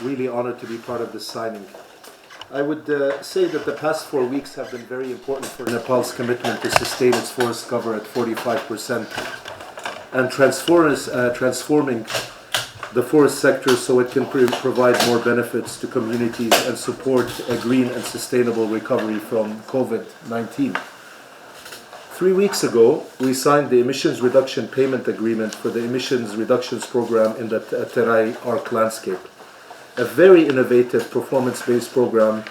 Really honored to be part of this signing. I would say that the past 4 weeks have been very important for Nepal's commitment to sustain its forest cover at 45% and transforming the forest sector so it can provide more benefits to communities and support a green and sustainable recovery from COVID-19. 3 weeks ago, we signed the Emissions Reduction Payment Agreement for the Emissions Reductions Program in the Terai Arc Landscape, a very innovative performance-based program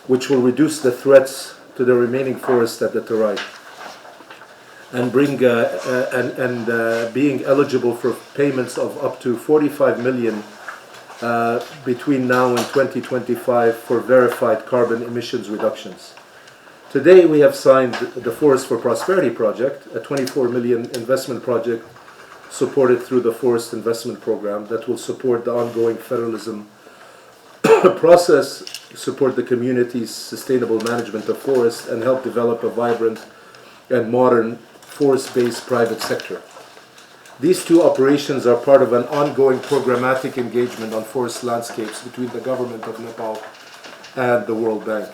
which will reduce the threats to the remaining forest at the Terai and being eligible for payments of up to 45 million between now and 2025 for verified carbon emissions reductions. Today we have signed the Forest for Prosperity project, a 24 million investment project supported through the Forest Investment Program that will support the ongoing federalism process, support the community's sustainable management of forests, and help develop a vibrant and modern forest-based private sector. These two operations are part of an ongoing programmatic engagement on forest landscapes between the government of Nepal and the World Bank.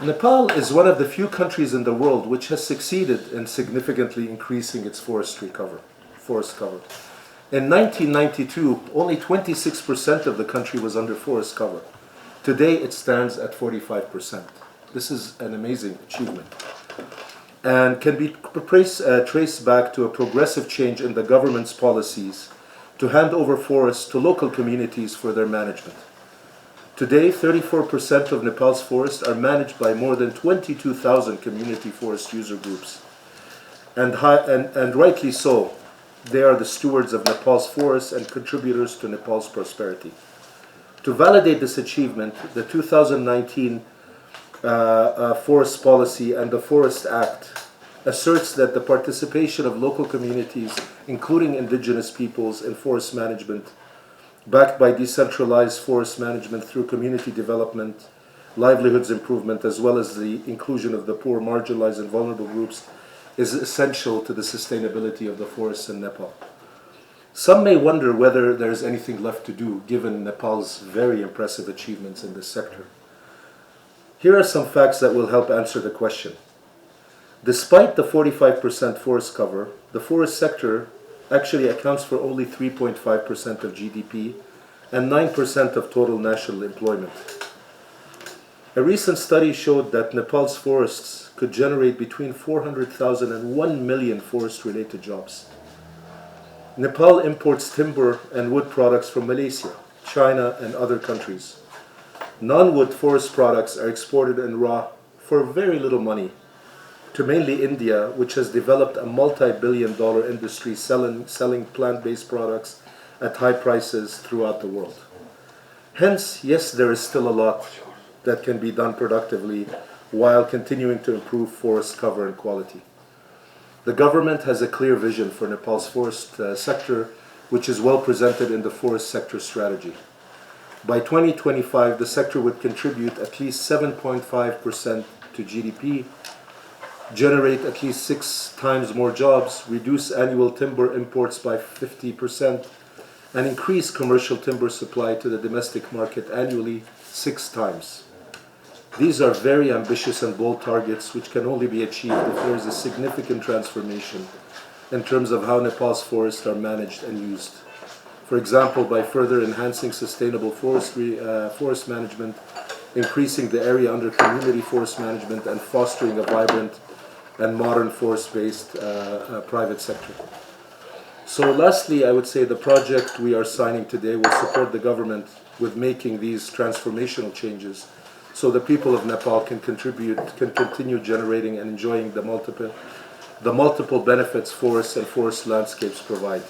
Nepal is one of the few countries in the world which has succeeded in significantly increasing its forest cover. In 1992, only 26% of the country was under forest cover. Today it stands at 45%. This is an amazing achievement and can be traced back to a progressive change in the government's policies to hand over forests to local communities for their management. Today, 34% of Nepal's forests are managed by more than 22,000 community forest user groups. And rightly so, they are the stewards of Nepal's forests and contributors to Nepal's prosperity. To validate this achievement, the 2019 Forest Policy and the Forest Act asserts that the participation of local communities, including indigenous peoples, in forest management, backed by decentralized forest management through community development, livelihoods improvement, as well as the inclusion of the poor, marginalized, and vulnerable groups, is essential to the sustainability of the forests in Nepal. Some may wonder whether there is anything left to do, given Nepal's very impressive achievements in this sector. Here are some facts that will help answer the question. Despite the 45% forest cover, the forest sector actually accounts for only 3.5% of GDP and 9% of total national employment. A recent study showed that Nepal's forests could generate between 400,000 and 1 million forest-related jobs. Nepal imports timber and wood products from Malaysia, China, and other countries. Non-wood forest products are exported in raw for very little money to mainly India, which has developed a multi-billion-dollar industry selling plant-based products at high prices throughout the world. Hence, yes, there is still a lot that can be done productively while continuing to improve forest cover and quality. The government has a clear vision for Nepal's forest sector, which is well presented in the forest sector strategy. By 2025, the sector would contribute at least 7.5% to GDP, generate at least 6 times more jobs, reduce annual timber imports by 50%, and increase commercial timber supply to the domestic market annually 6 times. These are very ambitious and bold targets which can only be achieved if there is a significant transformation in terms of how Nepal's forests are managed and used. For example, by further enhancing sustainable forest management, increasing the area under community forest management, and fostering a vibrant and modern forest-based private sector. So lastly, I would say the project we are signing today will support the government with making these transformational changes so the people of Nepal can continue generating and enjoying the multiple benefits forests and forest landscapes provide.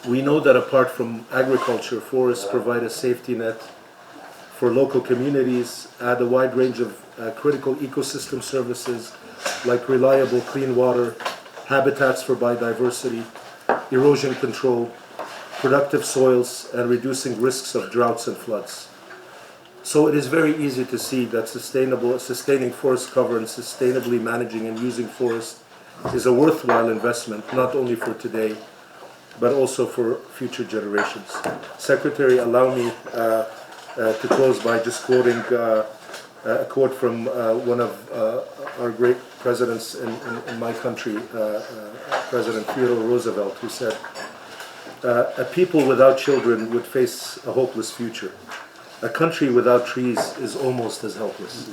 We know that apart from agriculture, forests provide a safety net for local communities, add a wide range of critical ecosystem services like reliable clean water, habitats for biodiversity, erosion control, productive soils, and reducing risks of droughts and floods. So it is very easy to see that sustaining forest cover and sustainably managing and using forests is a worthwhile investment, not only for today, but also for future generations. Secretary, allow me to close by just quoting a quote from one of our great presidents in my country, President Theodore Roosevelt, who said, "A people without children would face a hopeless future. A country without trees is almost as helpless."